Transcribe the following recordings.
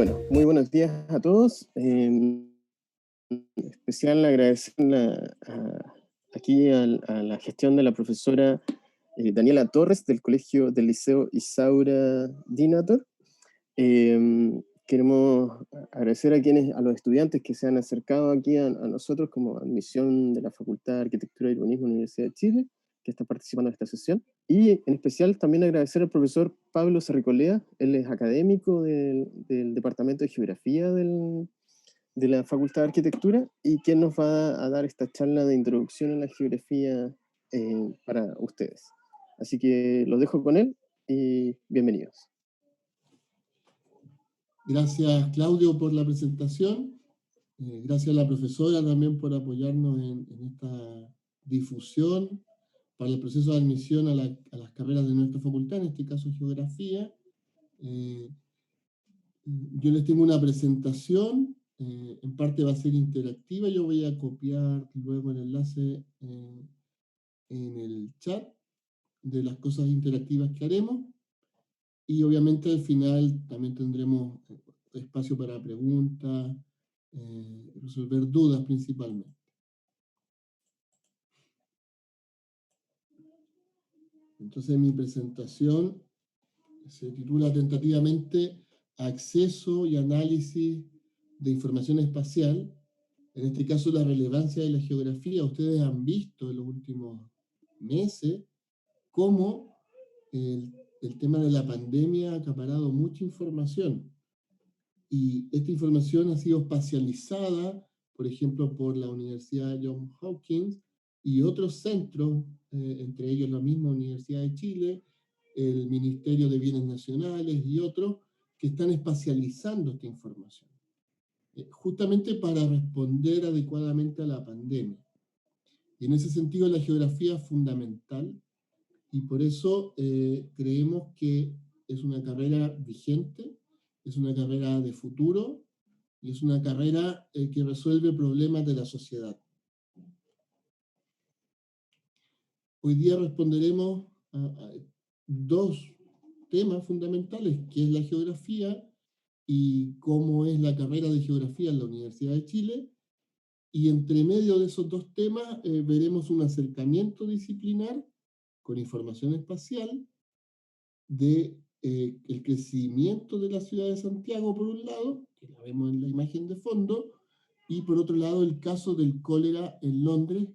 Bueno, muy buenos días a todos. En especial agradecer aquí a la gestión de la profesora Daniela Torres del Liceo Isaura Dinator. Queremos agradecer a los estudiantes que se han acercado aquí a nosotros como admisión de la Facultad de Arquitectura y Urbanismo de la Universidad de Chile, que está participando en esta sesión. Y en especial también agradecer al profesor Pablo Cerricolea. Él es académico del Departamento de Geografía de la Facultad de Arquitectura y quien nos va a dar esta charla de introducción a la geografía para ustedes. Así que los dejo con él y bienvenidos. Gracias, Claudio, por la presentación. Gracias a la profesora también por apoyarnos en esta difusión para el proceso de admisión a las carreras de nuestra facultad, en este caso geografía. Yo les tengo una presentación, en parte va a ser interactiva, yo voy a copiar luego el enlace en el chat de las cosas interactivas que haremos, y obviamente al final también tendremos espacio para preguntas, resolver dudas principalmente. Entonces mi presentación se titula tentativamente Acceso y análisis de información espacial. En este caso, la relevancia de la geografía. Ustedes han visto en los últimos meses cómo el tema de la pandemia ha acaparado mucha información. Y esta información ha sido espacializada, por ejemplo, por la Universidad Johns Hopkins y otros centros, entre ellos la misma Universidad de Chile, el Ministerio de Bienes Nacionales y otros, que están espacializando esta información, justamente para responder adecuadamente a la pandemia. Y en ese sentido la geografía es fundamental, y por eso creemos que es una carrera vigente, es una carrera de futuro, y es una carrera que resuelve problemas de la sociedad. Hoy día responderemos a dos temas fundamentales, que es la geografía y cómo es la carrera de geografía en la Universidad de Chile, y entre medio de esos dos temas veremos un acercamiento disciplinar con información espacial de el crecimiento de la ciudad de Santiago, por un lado, que la vemos en la imagen de fondo, y por otro lado el caso del cólera en Londres,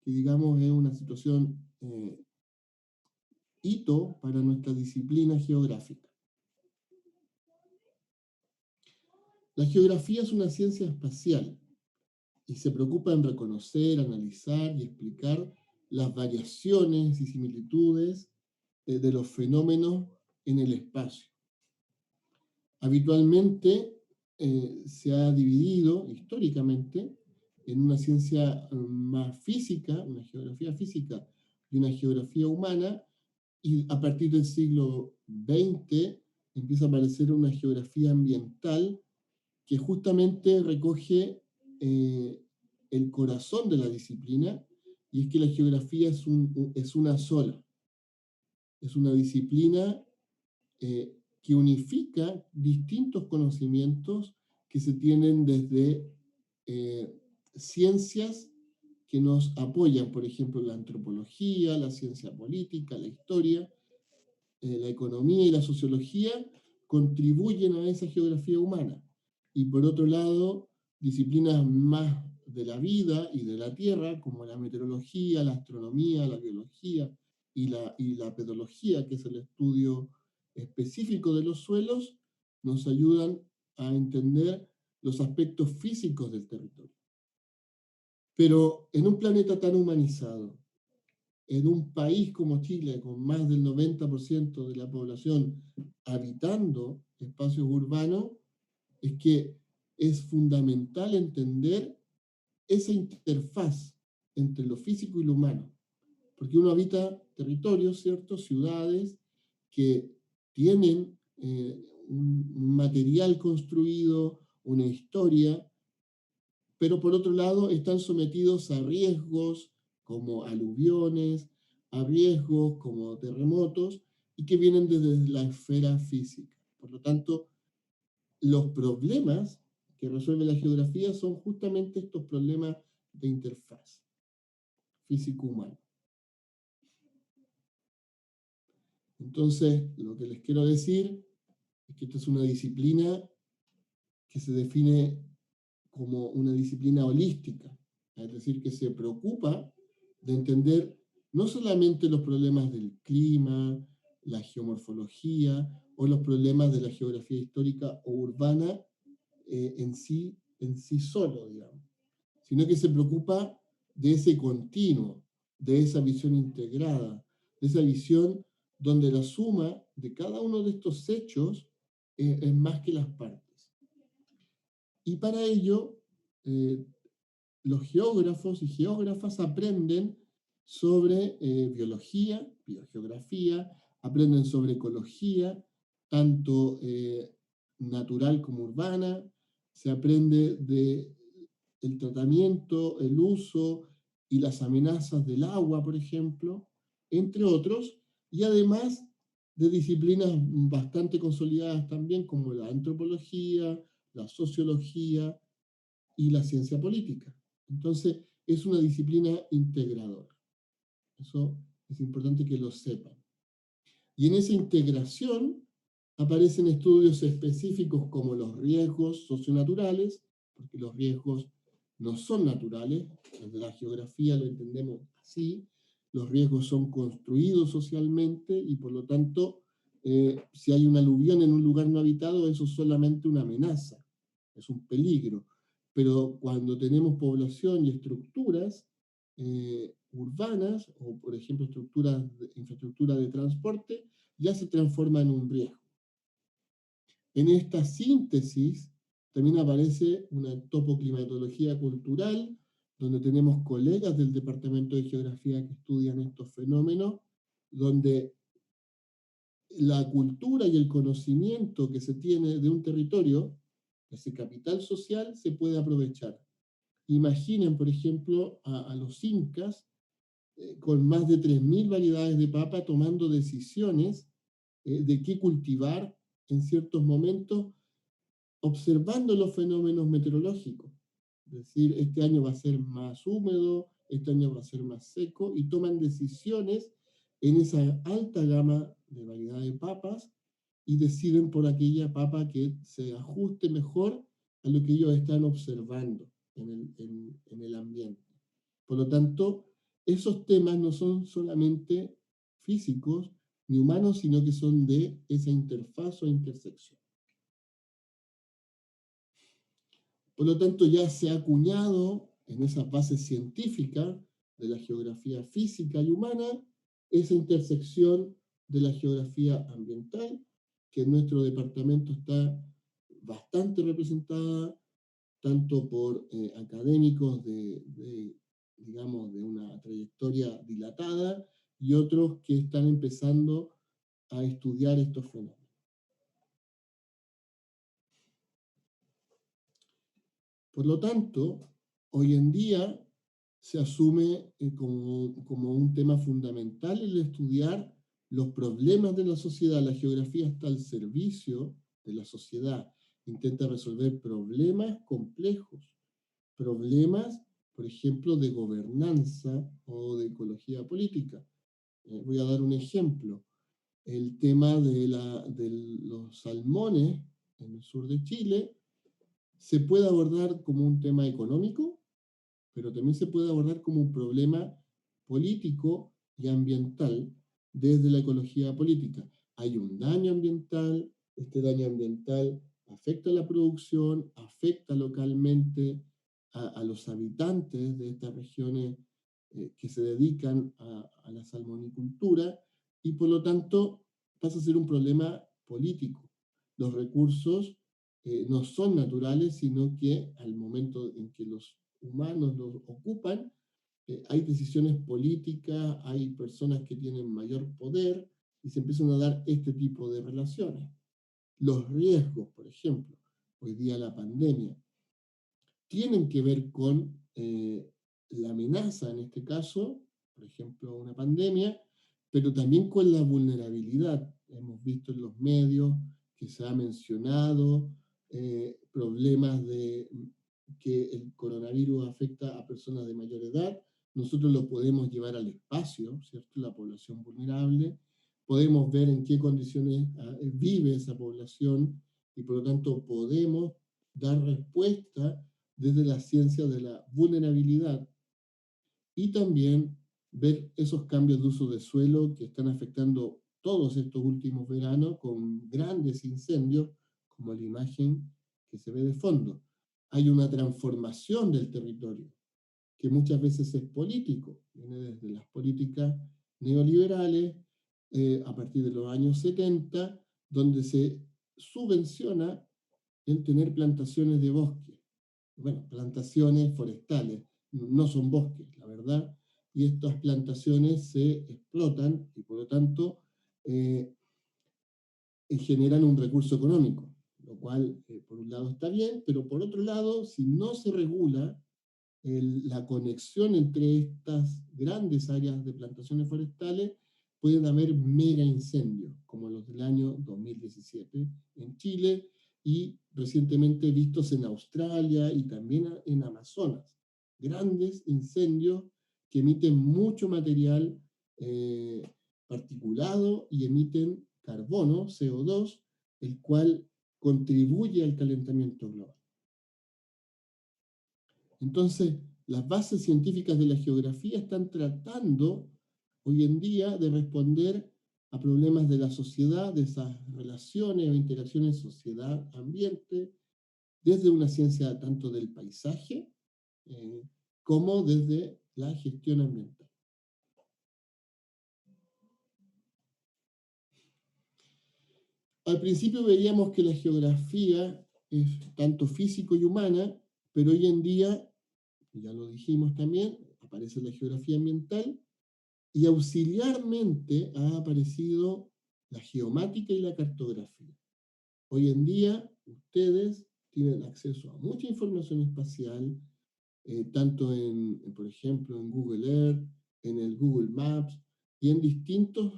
que digamos es una situación hito para nuestra disciplina geográfica. La geografía es una ciencia espacial y se preocupa en reconocer, analizar y explicar las variaciones y similitudes de los fenómenos en el espacio. Habitualmente se ha dividido históricamente en una ciencia más física, una geografía física y una geografía humana, y a partir del siglo XX empieza a aparecer una geografía ambiental que justamente recoge el corazón de la disciplina, y es que la geografía es una sola. Es una disciplina que unifica distintos conocimientos que se tienen desde ciencias que nos apoyan, por ejemplo, la antropología, la ciencia política, la historia, la economía y la sociología, contribuyen a esa geografía humana. Y por otro lado, disciplinas más de la vida y de la tierra, como la meteorología, la astronomía, la biología y la pedología, que es el estudio específico de los suelos, nos ayudan a entender los aspectos físicos del territorio. Pero en un planeta tan humanizado, en un país como Chile, con más del 90% de la población habitando espacios urbanos, es que es fundamental entender esa interfaz entre lo físico y lo humano. Porque uno habita territorios, ¿cierto? Ciudades que tienen un material construido, una historia, pero por otro lado están sometidos a riesgos como aluviones, a riesgos como terremotos, y que vienen desde la esfera física. Por lo tanto, los problemas que resuelve la geografía son justamente estos problemas de interfaz físico-humano. Entonces, lo que les quiero decir es que esta es una disciplina que se define como una disciplina holística, es decir, que se preocupa de entender no solamente los problemas del clima, la geomorfología o los problemas de la geografía histórica o urbana en sí solo, digamos, sino que se preocupa de ese continuo, de esa visión integrada, de esa visión donde la suma de cada uno de estos hechos es más que las partes. Y para ello, los geógrafos y geógrafas aprenden sobre biología, biogeografía, aprenden sobre ecología, tanto natural como urbana, se aprende de el tratamiento, el uso y las amenazas del agua, por ejemplo, entre otros, y además de disciplinas bastante consolidadas también como la antropología, la sociología y la ciencia política. Entonces, es una disciplina integradora. Eso es importante que lo sepan. Y en esa integración aparecen estudios específicos como los riesgos socionaturales, porque los riesgos no son naturales, desde la geografía lo entendemos así, los riesgos son construidos socialmente y por lo tanto, si hay una aluvión en un lugar no habitado, eso es solamente una amenaza, es un peligro. Pero cuando tenemos población y estructuras urbanas, o por ejemplo infraestructura de transporte, ya se transforma en un riesgo. En esta síntesis también aparece una topoclimatología cultural, donde tenemos colegas del Departamento de Geografía que estudian estos fenómenos, donde la cultura y el conocimiento que se tiene de un territorio, ese capital social, se puede aprovechar. Imaginen, por ejemplo, a los incas con más de 3.000 variedades de papa tomando decisiones de qué cultivar en ciertos momentos, observando los fenómenos meteorológicos. Es decir, este año va a ser más húmedo, este año va a ser más seco, y toman decisiones en esa alta gama de variedad de papas y deciden por aquella papa que se ajuste mejor a lo que ellos están observando en el ambiente. Por lo tanto, esos temas no son solamente físicos ni humanos, sino que son de esa interfaz o intersección. Por lo tanto, ya se ha acuñado en esas bases científicas de la geografía física y humana esa intersección de la geografía ambiental, que en nuestro departamento está bastante representada, tanto por académicos digamos, de una trayectoria dilatada y otros que están empezando a estudiar estos fenómenos. Por lo tanto, hoy en día se asume como un tema fundamental el estudiar los problemas de la sociedad. La geografía está al servicio de la sociedad, intenta resolver problemas complejos, problemas, por ejemplo, de gobernanza o de ecología política. Voy a dar un ejemplo. El tema de los salmones en el sur de Chile se puede abordar como un tema económico, pero también se puede abordar como un problema político y ambiental desde la ecología política. Hay un daño ambiental, este daño ambiental afecta a la producción, afecta localmente a los habitantes de estas regiones que se dedican a la salmonicultura y por lo tanto pasa a ser un problema político. Los recursos no son naturales, sino que al momento en que los humanos los ocupan, hay decisiones políticas, hay personas que tienen mayor poder y se empiezan a dar este tipo de relaciones. Los riesgos, por ejemplo, hoy día la pandemia, tienen que ver con la amenaza, en este caso, por ejemplo, una pandemia, pero también con la vulnerabilidad. Hemos visto en los medios que se ha mencionado problemas de que el coronavirus afecta a personas de mayor edad. Nosotros lo podemos llevar al espacio, ¿cierto? La población vulnerable. Podemos ver en qué condiciones vive esa población y por lo tanto podemos dar respuesta desde la ciencia de la vulnerabilidad y también ver esos cambios de uso de suelo que están afectando todos estos últimos veranos con grandes incendios, como la imagen que se ve de fondo. Hay una transformación del territorio, que muchas veces es político, viene desde las políticas neoliberales a partir de los años 70, donde se subvenciona el tener plantaciones de bosque. Bueno, plantaciones forestales, no son bosques, la verdad, y estas plantaciones se explotan y por lo tanto eh, generan un recurso económico, lo cual por un lado está bien, pero por otro lado, si no se regula la conexión entre estas grandes áreas de plantaciones forestales, pueden haber mega incendios, como los del año 2017 en Chile y recientemente vistos en Australia y también en Amazonas. Grandes incendios que emiten mucho material particulado y emiten carbono, CO2, el cual contribuye al calentamiento global. Entonces, las bases científicas de la geografía están tratando hoy en día de responder a problemas de la sociedad, de esas relaciones o interacciones sociedad-ambiente, desde una ciencia tanto del paisaje como desde la gestión ambiental. Al principio veíamos que la geografía es tanto físico y humana, pero hoy en día, ya lo dijimos también, aparece la geografía ambiental y auxiliarmente ha aparecido la geomática y la cartografía. Hoy en día ustedes tienen acceso a mucha información espacial, tanto por ejemplo, en Google Earth, en el Google Maps y en distintas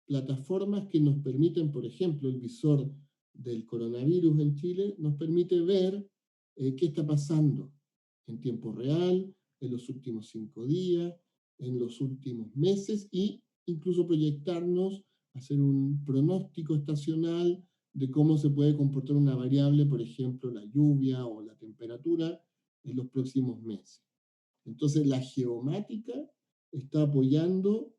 plataformas que nos permiten, por ejemplo, el visor del coronavirus en Chile nos permite ver qué está pasando en tiempo real, en los últimos 5 días, en los últimos meses e incluso proyectarnos, hacer un pronóstico estacional de cómo se puede comportar una variable, por ejemplo, la lluvia o la temperatura en los próximos meses. Entonces, la geomática está apoyando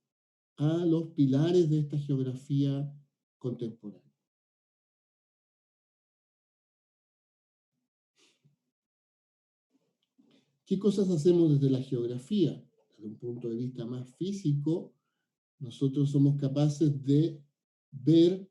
a los pilares de esta geografía contemporánea. ¿Qué cosas hacemos desde la geografía? Desde un punto de vista más físico, nosotros somos capaces de ver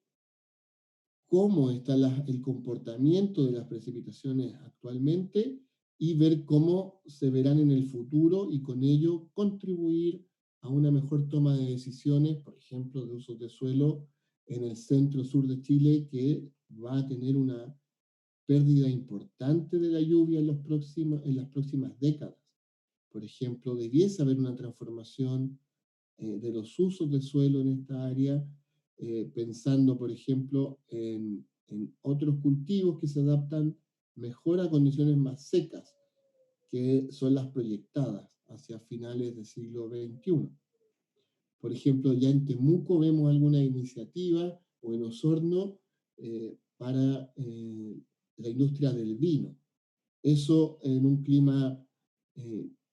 cómo está el comportamiento de las precipitaciones actualmente y ver cómo se verán en el futuro y con ello contribuir a una mejor toma de decisiones, por ejemplo, de usos de suelo en el centro-sur de Chile, que va a tener una pérdida importante de la lluvia en las próximas décadas. Por ejemplo, debiese haber una transformación de los usos del suelo en esta área, pensando, por ejemplo, en otros cultivos que se adaptan mejor a condiciones más secas, que son las proyectadas hacia finales del siglo XXI. Por ejemplo, ya en Temuco vemos alguna iniciativa, o en Osorno, para la industria del vino. Eso en un clima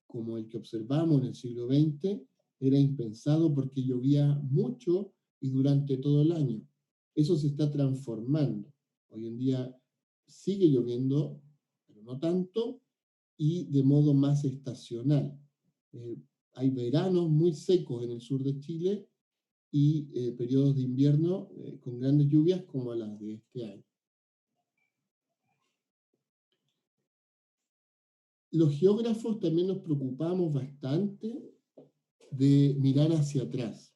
como el que observamos en el siglo XX era impensado porque llovía mucho y durante todo el año. Eso se está transformando. Hoy en día sigue lloviendo, pero no tanto, y de modo más estacional. Hay veranos muy secos en el sur de Chile y periodos de invierno con grandes lluvias como las de este año. Los geógrafos también nos preocupamos bastante de mirar hacia atrás,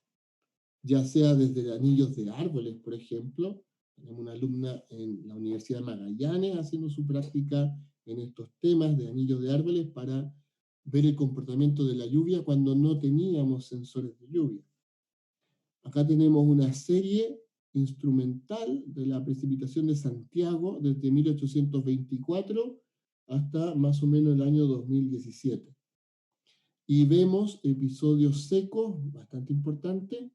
ya sea desde anillos de árboles, por ejemplo. Tenemos una alumna en la Universidad de Magallanes haciendo su práctica en estos temas de anillos de árboles para ver el comportamiento de la lluvia cuando no teníamos sensores de lluvia. Acá tenemos una serie instrumental de la precipitación de Santiago desde 1824 hasta más o menos el año 2017. Y vemos episodios secos, bastante importantes,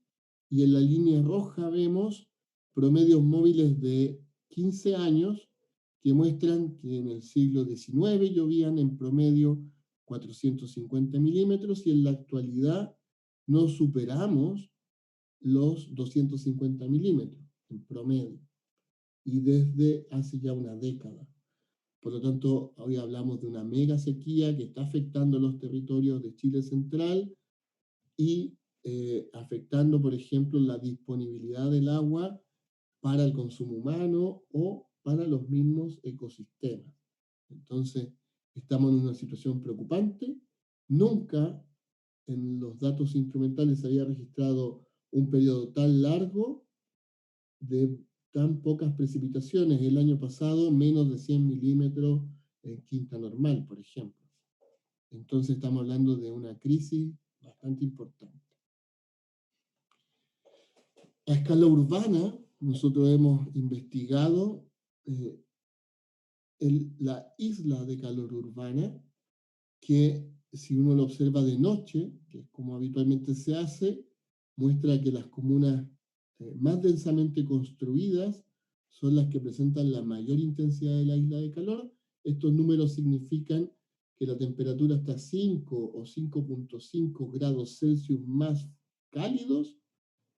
y en la línea roja vemos promedios móviles de 15 años que muestran que en el siglo XIX llovían en promedio 450 milímetros y en la actualidad no superamos los 250 milímetros en promedio, y desde hace ya una década. Por lo tanto, hoy hablamos de una mega sequía que está afectando los territorios de Chile central y afectando, por ejemplo, la disponibilidad del agua para el consumo humano o para los mismos ecosistemas. Entonces, estamos en una situación preocupante. Nunca en los datos instrumentales se había registrado un periodo tan largo de tan pocas precipitaciones. El año pasado, menos de 100 milímetros en Quinta Normal, por ejemplo. Entonces estamos hablando de una crisis bastante importante. A escala urbana, nosotros hemos investigado la isla de calor urbana, que si uno lo observa de noche, que es como habitualmente se hace, muestra que las comunas más densamente construidas son las que presentan la mayor intensidad de la isla de calor. Estos números significan que la temperatura está 5 o 5.5 grados Celsius más cálidos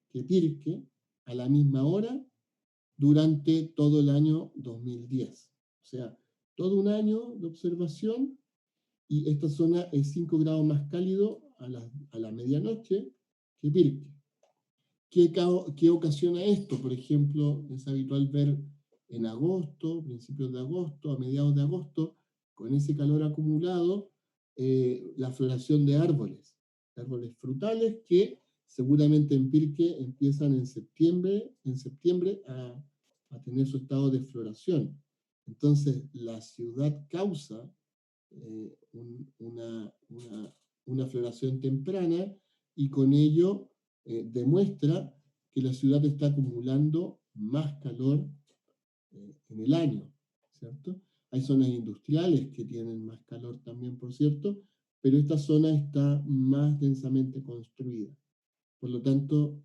que Pirque a la misma hora durante todo el año 2010. O sea, todo un año de observación, y esta zona es 5 grados más cálido a la medianoche que Pirque. ¿Qué ocasiona esto? Por ejemplo, es habitual ver en agosto, principios de agosto, a mediados de agosto, con ese calor acumulado, la floración de árboles frutales que seguramente en Pirque empiezan en septiembre a tener su estado de floración. Entonces, la ciudad causa una floración temprana y con ello demuestra que la ciudad está acumulando más calor en el año, ¿cierto? Hay zonas industriales que tienen más calor también, por cierto, pero esta zona está más densamente construida. Por lo tanto,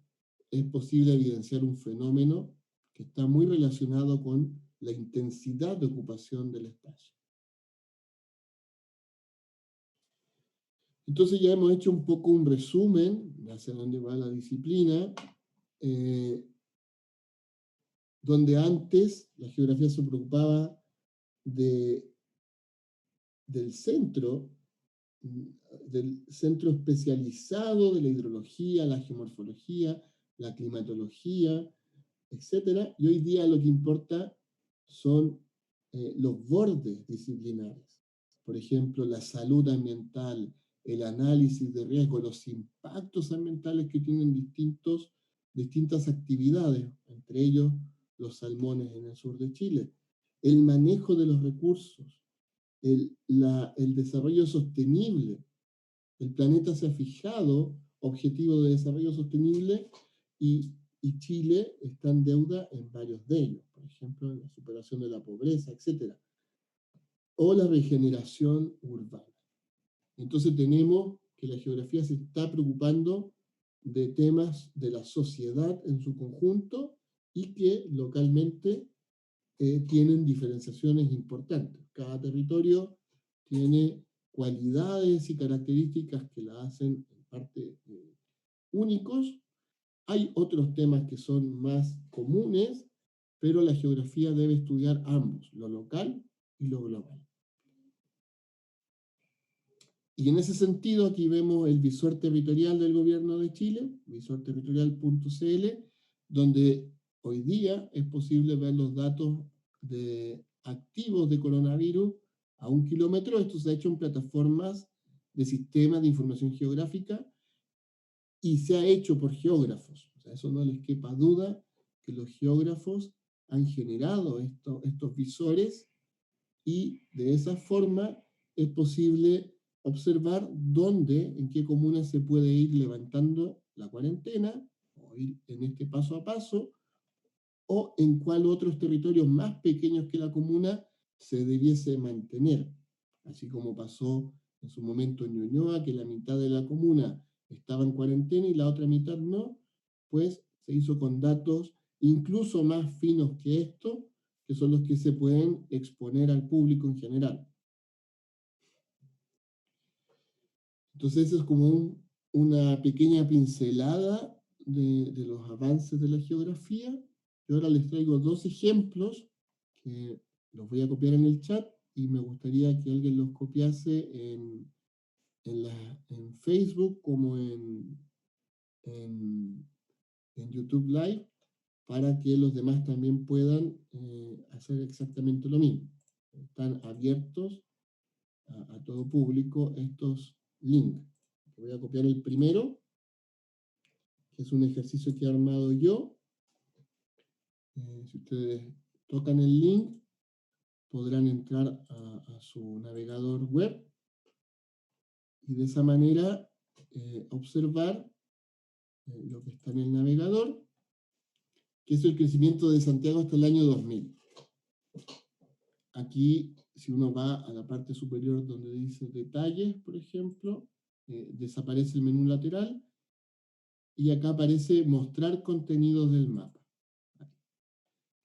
es posible evidenciar un fenómeno que está muy relacionado con la intensidad de ocupación del espacio. Entonces ya hemos hecho un poco un resumen de hacia dónde va la disciplina, donde antes la geografía se preocupaba del centro especializado de la hidrología, la geomorfología, la climatología, etc. Y hoy día lo que importa son los bordes disciplinares. Por ejemplo, la salud ambiental, el análisis de riesgo, los impactos ambientales que tienen distintas actividades, entre ellos los salmones en el sur de Chile, el manejo de los recursos, el desarrollo sostenible. El planeta se ha fijado objetivos de desarrollo sostenible y Chile está en deuda en varios de ellos, por ejemplo, en la superación de la pobreza, etc. O la regeneración urbana. Entonces tenemos que la geografía se está preocupando de temas de la sociedad en su conjunto y que localmente tienen diferenciaciones importantes. Cada territorio tiene cualidades y características que la hacen en parte únicos. Hay otros temas que son más comunes, pero la geografía debe estudiar ambos, lo local y lo global. Y en ese sentido, aquí vemos el visor territorial del gobierno de Chile, visorterritorial.cl, donde hoy día es posible ver los datos de activos de coronavirus a 1 kilómetro. Esto se ha hecho en plataformas de sistemas de información geográfica y se ha hecho por geógrafos. O sea, eso no les quepa duda que los geógrafos han generado estos visores y de esa forma es posible observar dónde, en qué comunas se puede ir levantando la cuarentena, o ir en este paso a paso, o en cuál otros territorios más pequeños que la comuna se debiese mantener. Así como pasó en su momento en Ñuñoa, que la mitad de la comuna estaba en cuarentena y la otra mitad no, pues se hizo con datos incluso más finos que esto, que son los que se pueden exponer al público en general. Entonces eso es como una pequeña pincelada de los avances de la geografía. Y ahora les traigo dos ejemplos que los voy a copiar en el chat y me gustaría que alguien los copiase en Facebook como en YouTube Live para que los demás también puedan hacer exactamente lo mismo. Están abiertos a todo público estos links. Voy a copiar el primero, que es un ejercicio que he armado yo. Si ustedes tocan el link, podrán entrar a su navegador web y de esa manera observar lo que está en el navegador, que es el crecimiento de Santiago hasta el año 2000. Aquí, si uno va a la parte superior donde dice detalles, por ejemplo, desaparece el menú lateral y acá aparece mostrar contenidos del mapa.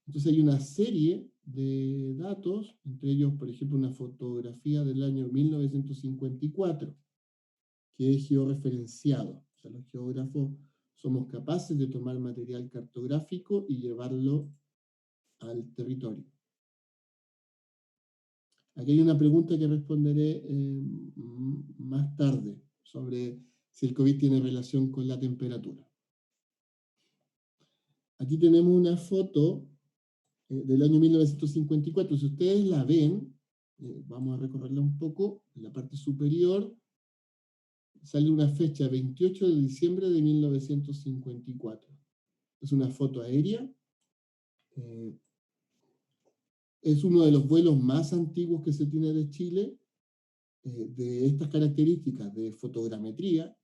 Entonces hay una serie de datos, entre ellos, por ejemplo, una fotografía del año 1954, que es georreferenciado. O sea, los geógrafos somos capaces de tomar material cartográfico y llevarlo al territorio. Aquí hay una pregunta que responderé más tarde, sobre si el COVID tiene relación con la temperatura. Aquí tenemos una foto del año 1954. Si ustedes la ven, vamos a recorrerla un poco, en la parte superior sale una fecha, 28 de diciembre de 1954. Es una foto aérea. Es uno de los vuelos más antiguos que se tiene de Chile, de estas características de fotogrametría.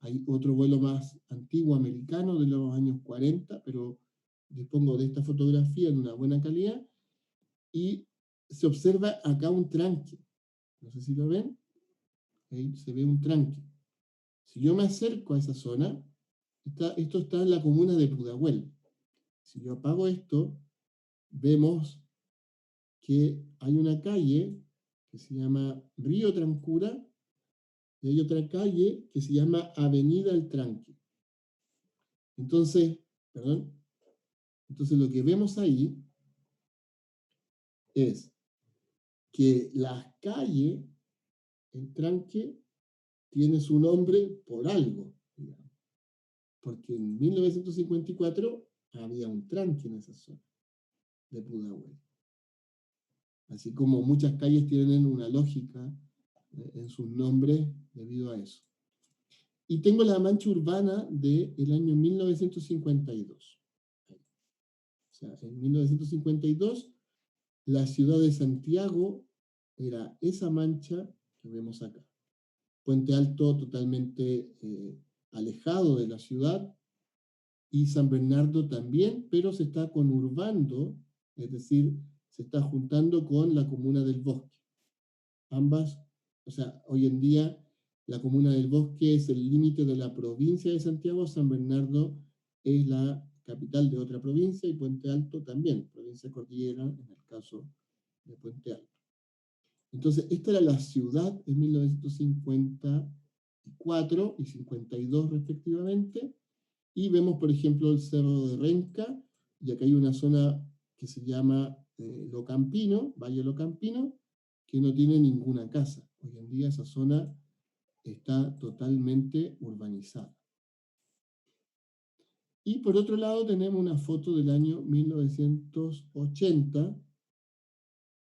Hay otro vuelo más antiguo americano de los años 40, pero dispongo de esta fotografía en una buena calidad, y se observa acá un tranque. No sé si lo ven. Ahí se ve un tranque. Si yo me acerco a esa zona, esto está en la comuna de Pudahuel. Si yo apago esto, vemos que hay una calle que se llama Río Trancura y hay otra calle que se llama Avenida El Tranque. Entonces lo que vemos ahí es que las calles, el tranque, tiene su nombre por algo, digamos. Porque en 1954 había un tranque en esa zona de Pudahuel. Así como muchas calles tienen una lógica en sus nombres debido a eso. Y tengo la mancha urbana del año 1952. O sea, en 1952, la ciudad de Santiago era esa mancha que vemos acá. Puente Alto totalmente alejado de la ciudad, y San Bernardo también, pero se está conurbando, es decir, se está juntando con la comuna del Bosque. Ambas, o sea, hoy en día la comuna del Bosque es el límite de la provincia de Santiago, San Bernardo es la capital de otra provincia y Puente Alto también, provincia cordillera en el caso de Puente Alto. Entonces, esta era la ciudad en 1954 y 52 respectivamente, y vemos, por ejemplo, el Cerro de Renca, y acá hay una zona que se llama Locampino, Valle Locampino, que no tiene ninguna casa. Hoy en día esa zona está totalmente urbanizada. Y por otro lado tenemos una foto del año 1980.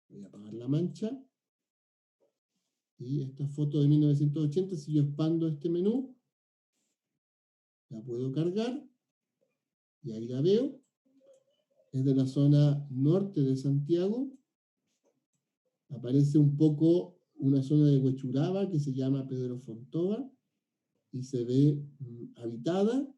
Voy a apagar la mancha. Y esta foto de 1980, si yo expando este menú, la puedo cargar, y ahí la veo. Es de la zona norte de Santiago. Aparece un poco una zona de Huechuraba que se llama Pedro Fontova, y se ve habitada,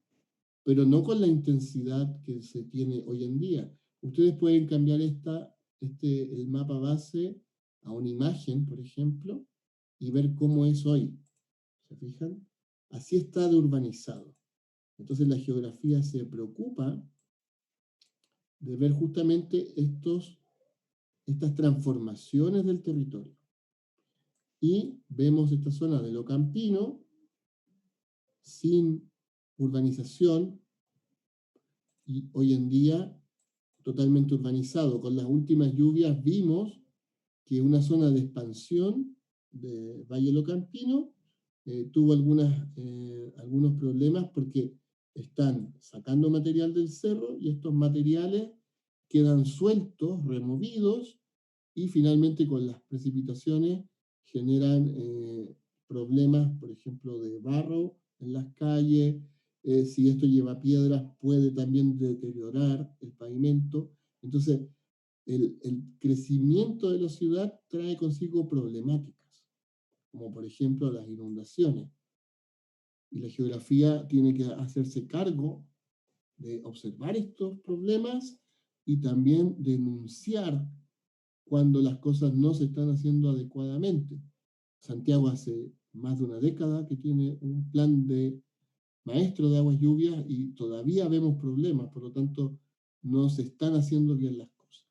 pero no con la intensidad que se tiene hoy en día. Ustedes pueden cambiar el mapa base a una imagen, por ejemplo, y ver cómo es hoy. ¿Se fijan? Así está de urbanizado. Entonces la geografía se preocupa de ver justamente estas transformaciones del territorio. Y vemos esta zona de lo campino, sin urbanización, y hoy en día totalmente urbanizado. Con las últimas lluvias vimos que una zona de expansión de Valle Lo Campino tuvo algunos problemas porque están sacando material del cerro y estos materiales quedan sueltos, removidos, y finalmente con las precipitaciones generan problemas, por ejemplo, de barro en las calles. Si esto lleva piedras, puede también deteriorar el pavimento. Entonces, el crecimiento de la ciudad trae consigo problemáticas, como por ejemplo las inundaciones. Y la geografía tiene que hacerse cargo de observar estos problemas y también denunciar cuando las cosas no se están haciendo adecuadamente. Santiago hace más de una década que tiene un plan de maestro de aguas lluvias y todavía vemos problemas, por lo tanto no se están haciendo bien las cosas.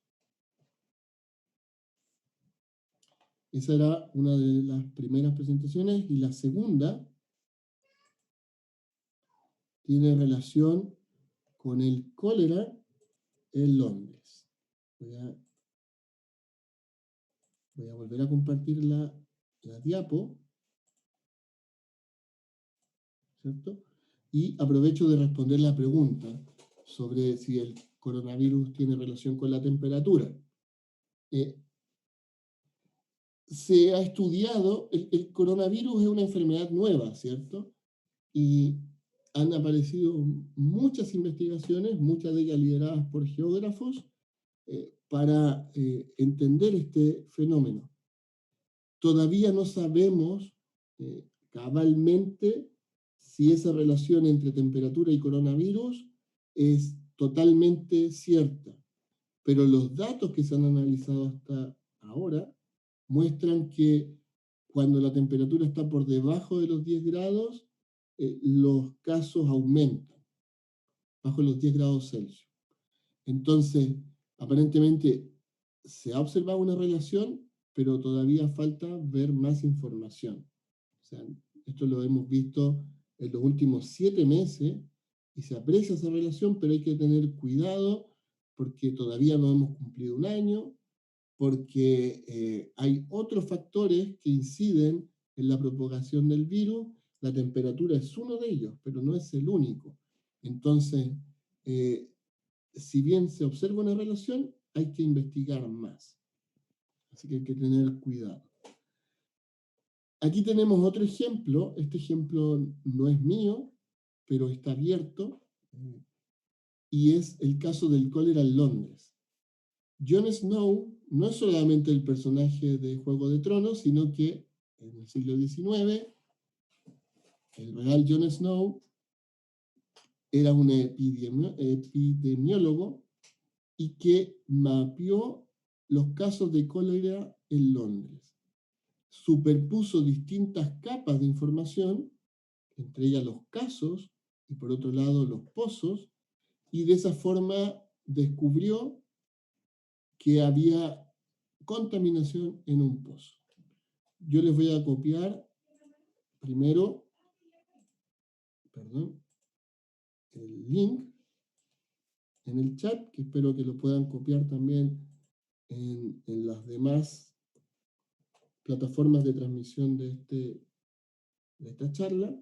Esa era una de las primeras presentaciones, y la segunda tiene relación con el cólera en Londres. Voy a volver a compartir la diapo, ¿cierto? Y aprovecho de responder la pregunta sobre si el coronavirus tiene relación con la temperatura. Se ha estudiado, el coronavirus es una enfermedad nueva, ¿cierto? Y han aparecido muchas investigaciones, muchas de ellas lideradas por geógrafos, para entender este fenómeno. Todavía no sabemos cabalmente si esa relación entre temperatura y coronavirus es totalmente cierta, pero los datos que se han analizado hasta ahora muestran que cuando la temperatura está por debajo de los 10 grados, los casos aumentan, bajo los 10 grados Celsius. Entonces, aparentemente se ha observado una relación, pero todavía falta ver más información. O sea, esto lo hemos visto en los últimos 7 meses y se aprecia esa relación, pero hay que tener cuidado porque todavía no hemos cumplido un año, porque hay otros factores que inciden en la propagación del virus. La temperatura es uno de ellos, pero no es el único. Entonces, si bien se observa una relación, hay que investigar más. Así que hay que tener cuidado. Aquí tenemos otro ejemplo. Este ejemplo no es mío, pero está abierto. Y es el caso del cólera en Londres. Jon Snow no es solamente el personaje de Juego de Tronos, sino que en el siglo XIX, el real Jon Snow era un epidemiólogo y que mapeó los casos de cólera en Londres. Superpuso distintas capas de información, entre ellas los casos y por otro lado los pozos, y de esa forma descubrió que había contaminación en un pozo. Yo les voy a copiar primero, el link en el chat, que espero que lo puedan copiar también en las demás plataformas de transmisión de esta charla.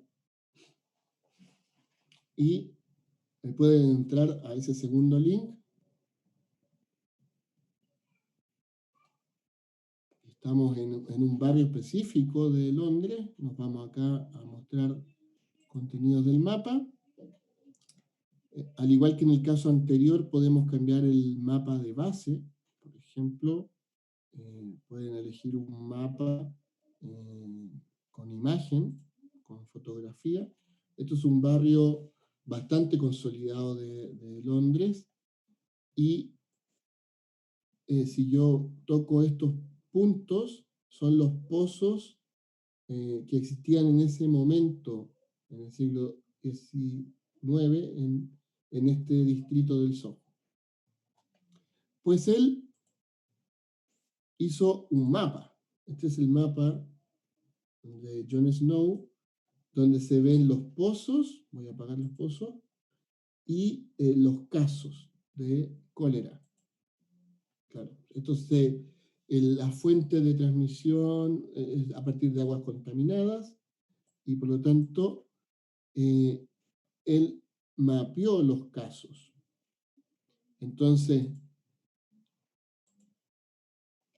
Y pueden entrar a ese segundo link. Estamos en un barrio específico de Londres. Nos vamos acá a mostrar contenidos del mapa. Al igual que en el caso anterior, podemos cambiar el mapa de base. Por ejemplo, pueden elegir un mapa con imagen, con fotografía. Esto es un barrio bastante consolidado de Londres, y si yo toco estos puntos, son los pozos que existían en ese momento, en el siglo XIX, en este distrito del Soho. Pues él hizo un mapa. Este es el mapa de John Snow, donde se ven los pozos, voy a apagar los pozos, y los casos de cólera. Claro, entonces la fuente de transmisión es a partir de aguas contaminadas, y por lo tanto él mapeó los casos. Entonces,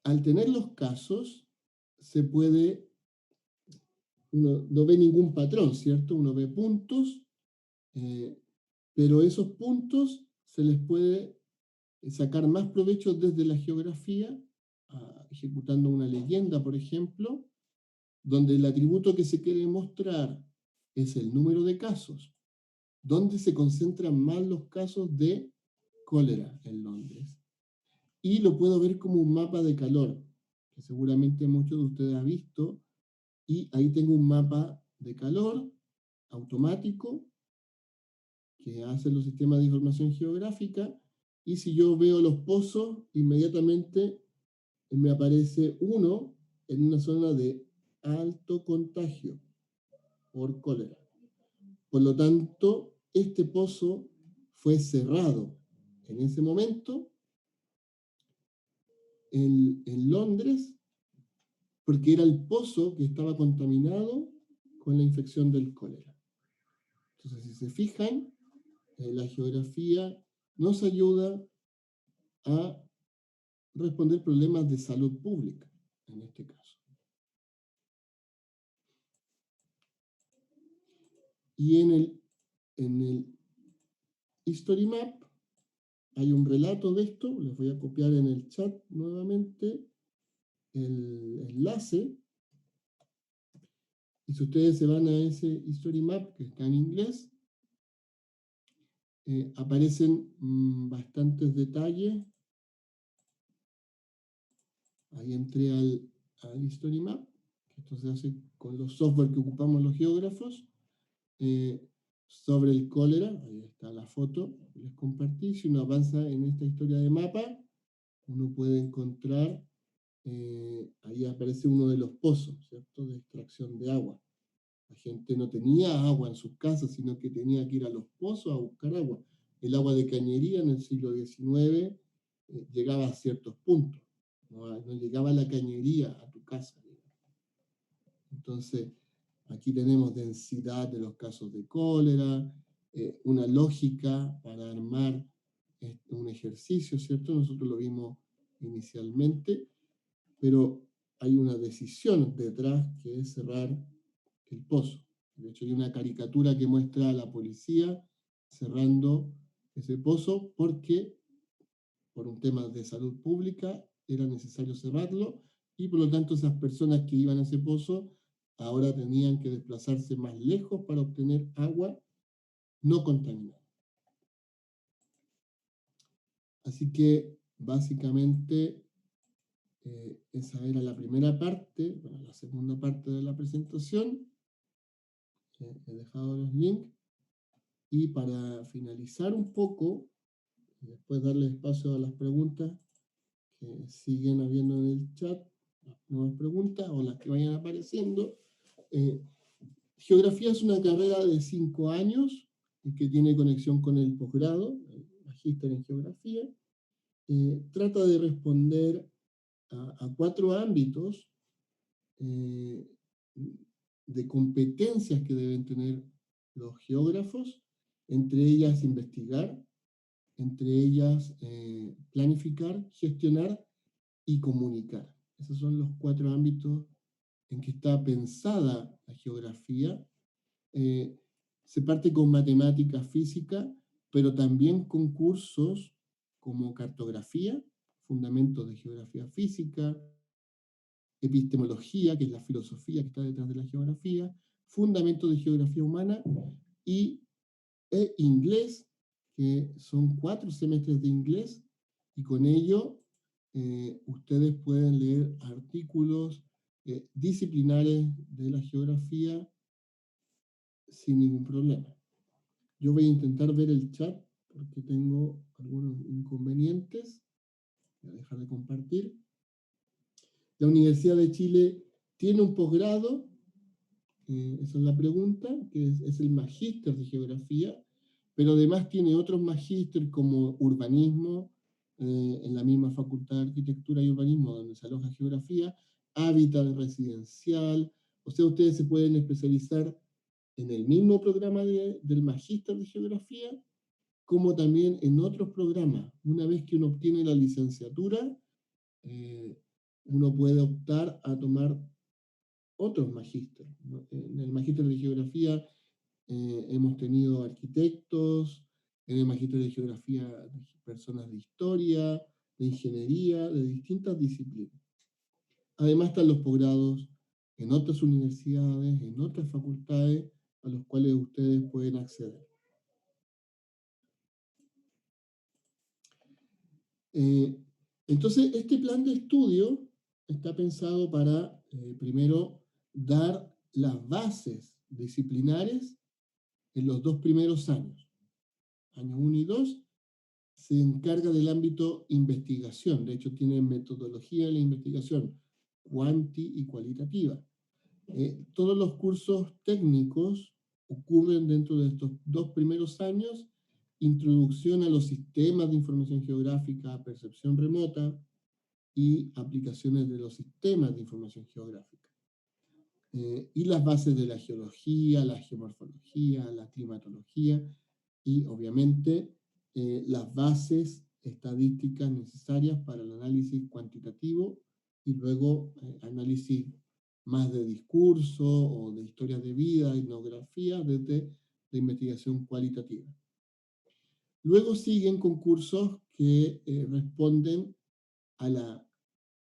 al tener los casos, se puede, uno no ve ningún patrón, ¿cierto? Uno ve puntos, pero esos puntos se les puede sacar más provecho desde la geografía, ejecutando una leyenda, por ejemplo, donde el atributo que se quiere mostrar es el número de casos, donde se concentran más los casos de cólera en Londres. Y lo puedo ver como un mapa de calor, que seguramente muchos de ustedes han visto, y ahí tengo un mapa de calor automático que hacen los sistemas de información geográfica, y si yo veo los pozos, inmediatamente me aparece uno en una zona de alto contagio por cólera. Por lo tanto, este pozo fue cerrado en ese momento en Londres, porque era el pozo que estaba contaminado con la infección del cólera. Entonces, si se fijan, la geografía nos ayuda a responder problemas de salud pública, en este caso. Y en el History Map hay un relato de esto, les voy a copiar en el chat nuevamente el enlace, y si ustedes se van a ese History Map que está en inglés, aparecen bastantes detalles. Ahí entré al History Map, que esto se hace con los software que ocupamos los geógrafos, sobre el cólera. Ahí está la foto que les compartí. Si uno avanza en esta historia de mapa, uno puede encontrar, ahí aparece uno de los pozos, ¿cierto?, de extracción de agua. La gente no tenía agua en sus casas, sino que tenía que ir a los pozos a buscar agua. El agua de cañería en el siglo XIX llegaba a ciertos puntos. No llegaba la cañería a tu casa. Entonces, aquí tenemos densidad de los casos de cólera, una lógica para armar un ejercicio, ¿cierto? Nosotros lo vimos inicialmente, pero hay una decisión detrás, que es cerrar el pozo. De hecho, hay una caricatura que muestra a la policía cerrando ese pozo porque, por un tema de salud pública, era necesario cerrarlo, y por lo tanto esas personas que iban a ese pozo ahora tenían que desplazarse más lejos para obtener agua no contaminada. Así que, básicamente, esa era la primera parte. Bueno, la segunda parte de la presentación. He dejado los links. Y para finalizar un poco, y después darle espacio a las preguntas que siguen habiendo en el chat, las nuevas preguntas o las que vayan apareciendo. Geografía es una carrera de 5 años y que tiene conexión con el posgrado, el magíster en geografía. Trata de responder a 4 ámbitos de competencias que deben tener los geógrafos, entre ellas investigar, entre ellas planificar, gestionar y comunicar. Esos son los 4 ámbitos en que está pensada la geografía. Se parte con matemática, física, pero también con cursos como cartografía, fundamentos de geografía física, epistemología, que es la filosofía que está detrás de la geografía, fundamentos de geografía humana, y e inglés, que son 4 semestres de inglés, y con ello ustedes pueden leer artículos disciplinares de la geografía sin ningún problema. Yo voy a intentar ver el chat porque tengo algunos inconvenientes. Voy a dejar de compartir. La Universidad de Chile tiene un posgrado, esa es la pregunta, que es el magíster de geografía, pero además tiene otros magíster como urbanismo, en la misma Facultad de Arquitectura y Urbanismo donde se aloja geografía, hábitat residencial, o sea, ustedes se pueden especializar en el mismo programa del magíster de geografía, como también en otros programas. Una vez que uno obtiene la licenciatura, uno puede optar a tomar otros magísteres, ¿no? En el magíster de geografía hemos tenido arquitectos, en el magíster de geografía personas de historia, de ingeniería, de distintas disciplinas. Además están los posgrados en otras universidades, en otras facultades, a los cuales ustedes pueden acceder. Entonces, este plan de estudio está pensado para, primero, dar las bases disciplinares en los 2 primeros años. Año 1 y 2 se encarga del ámbito investigación. De hecho, tiene metodología de la investigación, cuanti y cualitativa. Todos los cursos técnicos ocurren dentro de estos 2 primeros años: introducción a los sistemas de información geográfica, percepción remota y aplicaciones de los sistemas de información geográfica. Y las bases de la geología, la geomorfología, la climatología y obviamente las bases estadísticas necesarias para el análisis cuantitativo y luego análisis más de discurso o de historias de vida, etnografía, desde la investigación cualitativa. Luego siguen concursos que responden a la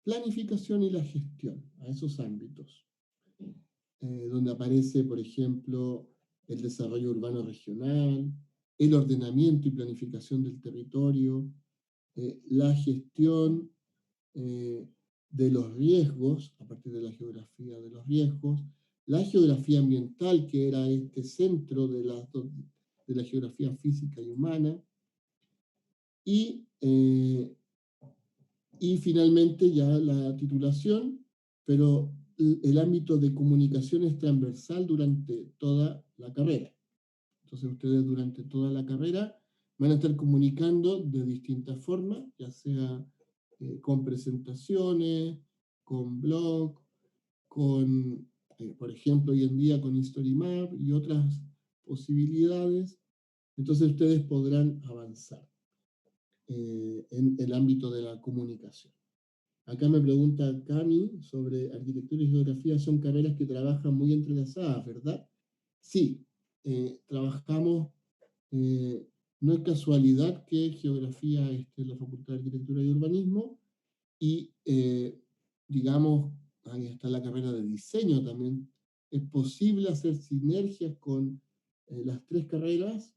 planificación y la gestión, a esos ámbitos, donde aparece, por ejemplo, el desarrollo urbano regional, el ordenamiento y planificación del territorio, la gestión de los riesgos, a partir de la geografía de los riesgos, la geografía ambiental, que era este centro de la geografía física y humana, y finalmente ya la titulación, pero el ámbito de comunicación es transversal durante toda la carrera. Entonces ustedes durante toda la carrera van a estar comunicando de distintas formas, ya sea con presentaciones, con blog, con, por ejemplo, hoy en día con HistoryMap y otras posibilidades. Entonces ustedes podrán avanzar en el ámbito de la comunicación. Acá me pregunta Cami sobre arquitectura y geografía, son carreras que trabajan muy entrelazadas, ¿verdad? Sí, trabajamos, no es casualidad que geografía esté en la Facultad de Arquitectura y Urbanismo, y digamos, ahí está la carrera de diseño también. Es posible hacer sinergias con las 3 carreras,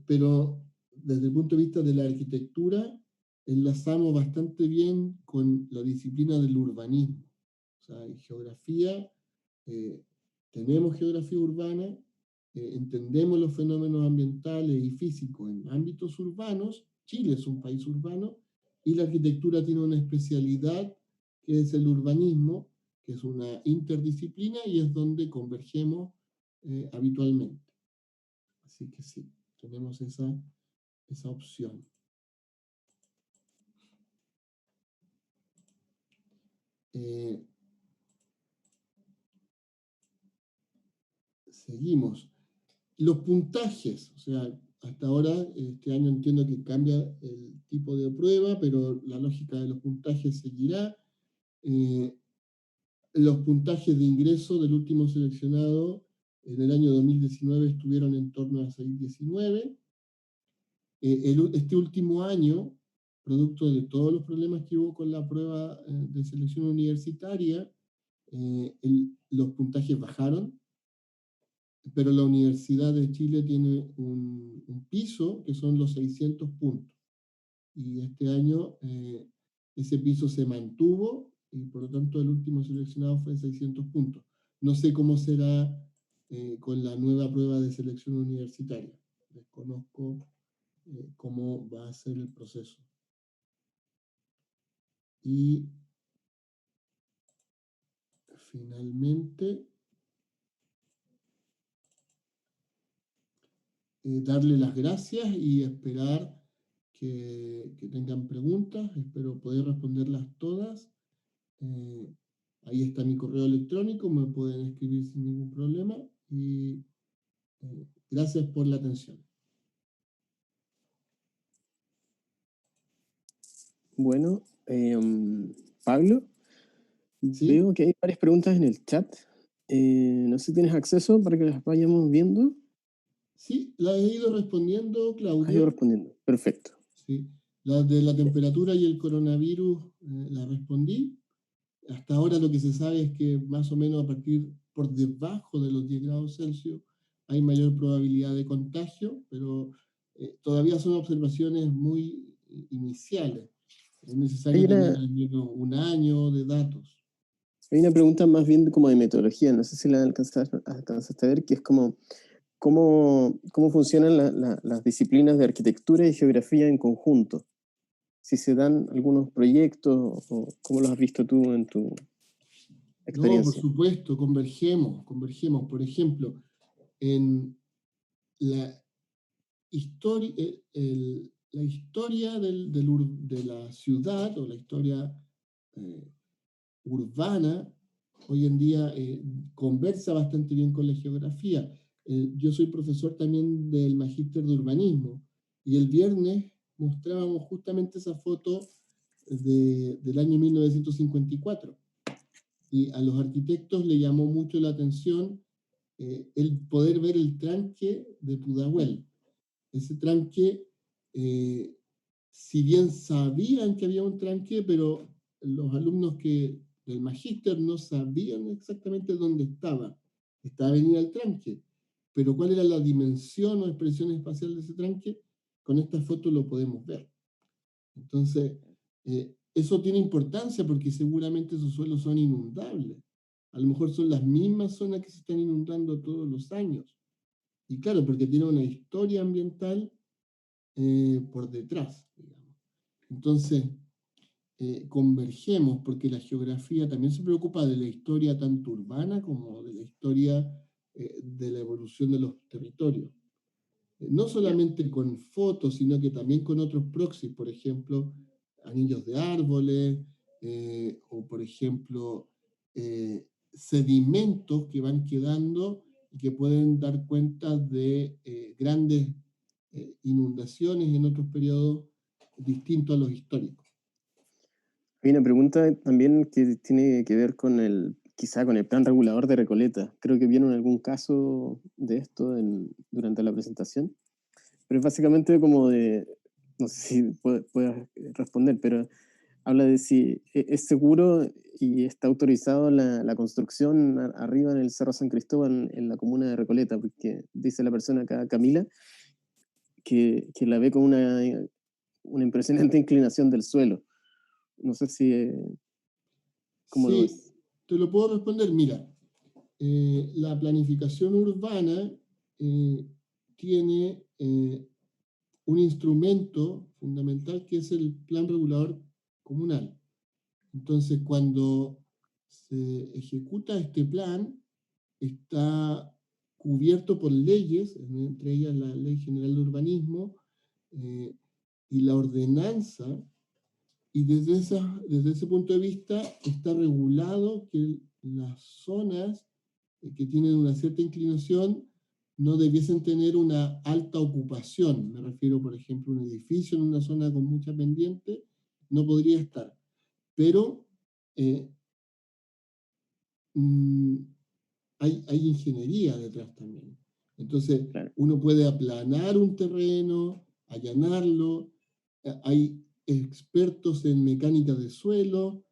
pero desde el punto de vista de la arquitectura, enlazamos bastante bien con la disciplina del urbanismo. O sea, en geografía, tenemos geografía urbana, entendemos los fenómenos ambientales y físicos en ámbitos urbanos. Chile es un país urbano, y la arquitectura tiene una especialidad que es el urbanismo, que es una interdisciplina y es donde convergemos habitualmente. Así que sí, tenemos esa opción. Seguimos. Los puntajes, o sea, hasta ahora, este año entiendo que cambia el tipo de prueba, pero la lógica de los puntajes seguirá. Los puntajes de ingreso del último seleccionado en el año 2019 estuvieron en torno a 619. Este último año, producto de todos los problemas que hubo con la prueba de selección universitaria, los puntajes bajaron. pero la Universidad de Chile tiene un piso que son los 600 puntos. Y este año ese piso se mantuvo y por lo tanto el último seleccionado fue 600 puntos. No sé cómo será con la nueva prueba de selección universitaria. Desconozco cómo va a ser el proceso. Y finalmente, darle las gracias y esperar que tengan preguntas. Espero poder responderlas todas. Ahí está mi correo electrónico, me pueden escribir sin ningún problema. Y gracias por la atención. Bueno, Pablo, ¿Sí? veo que hay varias preguntas en el chat. No sé si tienes acceso para que las vayamos viendo. Sí, la he ido respondiendo, Has ido Claudio. respondiendo. Perfecto. Sí. La de la temperatura y el coronavirus la respondí. Hasta ahora lo que se sabe es que más o menos a partir por debajo de los 10 grados Celsius hay mayor probabilidad de contagio, pero todavía son observaciones muy iniciales. Es Hay necesario tener una, al menos un año de datos. hay una pregunta más bien como de metodología, no sé si la alcanzaste a ver, que es como cómo funcionan las disciplinas de arquitectura y geografía en conjunto. Si se dan algunos proyectos o cómo los has visto tú en tu No, por experiencia. supuesto, convergemos, convergemos. Por ejemplo, en la historia, la historia de la ciudad o la historia eh, urbana, hoy en día conversa bastante bien con la geografía. Yo soy profesor también del Magíster de Urbanismo y el viernes mostrábamos justamente esa foto del año 1954 y a los arquitectos le llamó mucho la atención el poder ver el tranque de Pudahuel. Ese tranque, eh, si bien sabían que había un tranque, pero los alumnos del magíster no sabían exactamente dónde estaba. Esta avenida el tranque. Pero cuál era la dimensión o expresión espacial de ese tranque, con esta foto lo podemos ver. Entonces, eso tiene importancia porque seguramente esos suelos son inundables. A lo mejor son las mismas zonas que se están inundando todos los años. Y claro, porque tiene una historia ambiental por detrás, digamos. Entonces, convergemos porque la geografía también se preocupa de la historia tanto urbana como de la historia de la evolución de los territorios. No Ya. solamente con fotos, sino que también con otros proxies, por ejemplo, anillos de árboles, o por ejemplo, sedimentos que van quedando y que pueden dar cuenta de grandes inundaciones en otros periodos distintos a los históricos. Hay una pregunta también que tiene que ver con quizá con el plan regulador de Recoleta. Creo que vieron algún caso de esto durante la presentación, pero es básicamente como no sé si puedas responder, pero habla de si es seguro y está autorizado la construcción arriba en el Cerro San Cristóbal, en la comuna de Recoleta, porque dice la persona acá, Camila, que la ve con una impresionante inclinación del suelo. No sé si, ¿cómo lo Sí, ves? te lo puedo responder. Mira, la planificación urbana tiene un instrumento fundamental que es el plan regulador comunal. Entonces, cuando se ejecuta este plan, está cubierto por leyes, entre ellas la Ley General de Urbanismo eh, y la ordenanza, y desde ese punto de vista está regulado que las zonas que tienen una cierta inclinación no debiesen tener una alta ocupación. Me refiero, por ejemplo, a un edificio en una zona con mucha pendiente, no podría estar. Pero eh, mm, hay ingeniería detrás también. Entonces, Claro. uno puede aplanar un terreno, allanarlo, hay expertos en mecánica de suelo,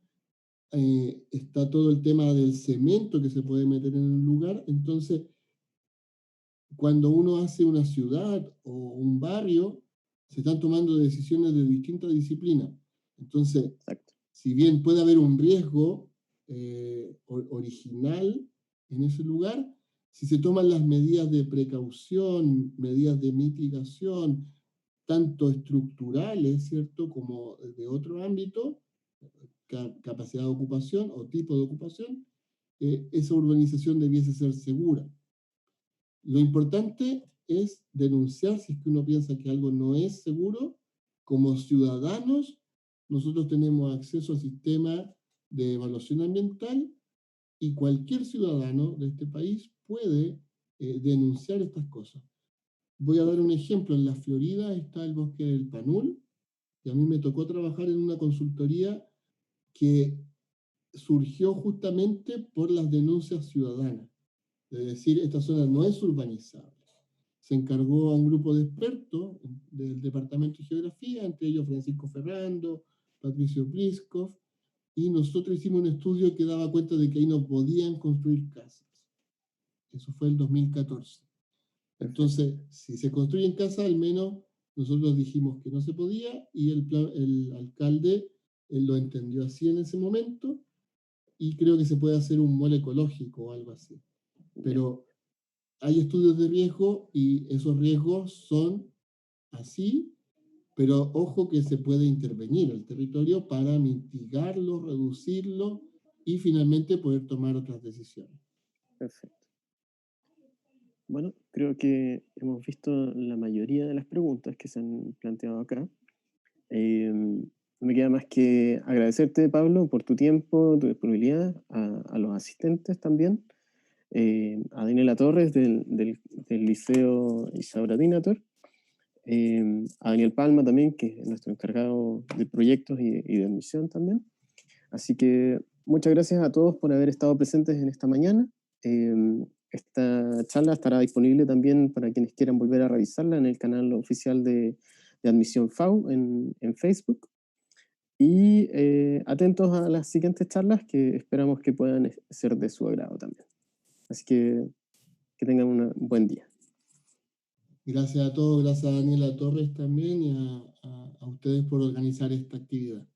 está todo el tema del cemento que se puede meter en un lugar. Entonces, cuando uno hace una ciudad o un barrio, se están tomando decisiones de distintas disciplinas. Entonces, Exacto. si bien puede haber un riesgo original en ese lugar, si se toman las medidas de precaución, medidas de mitigación, tanto estructurales, ¿cierto?, como de otro ámbito, capacidad de ocupación o tipo de ocupación, esa urbanización debiese ser segura. Lo importante es denunciar si es que uno piensa que algo no es seguro. Como ciudadanos, nosotros tenemos acceso al sistema de evaluación ambiental y cualquier ciudadano de este país puede denunciar estas cosas. Voy a dar un ejemplo. En la Florida está el bosque del Panul, y a mí me tocó trabajar en una consultoría que surgió justamente por las denuncias ciudadanas. De decir, esta zona no es urbanizable. Se encargó a un grupo de expertos del Departamento de Geografía, entre ellos Francisco Ferrando, Patricio Pliskov, y nosotros hicimos un estudio que daba cuenta de que ahí no podían construir casas. Eso fue el 2014. Perfecto. Entonces, si se construyen casas, al menos nosotros dijimos que no se podía, y el alcalde lo entendió así en ese momento, y creo que se puede hacer un mall ecológico o algo así. Ya. Pero hay estudios de riesgo y esos riesgos son así, pero ojo que se puede intervenir el territorio para mitigarlo, reducirlo y finalmente poder tomar otras decisiones. Perfecto. Bueno, creo que hemos visto la mayoría de las preguntas que se han planteado acá. No me queda más que agradecerte, Pablo, por tu tiempo, tu disponibilidad, a los asistentes también, a Daniela Torres del Liceo Isaura Dinator, a Daniel Palma también, que es nuestro encargado de proyectos y de admisión también. Así que muchas gracias a todos por haber estado presentes en esta mañana. Esta charla estará disponible también para quienes quieran volver a revisarla en el canal oficial de Admisión FAU en Facebook. Y atentos a las siguientes charlas que esperamos que puedan ser de su agrado también. Así que tengan un buen día. Gracias a todos, gracias a Daniela Torres también y a ustedes por organizar esta actividad.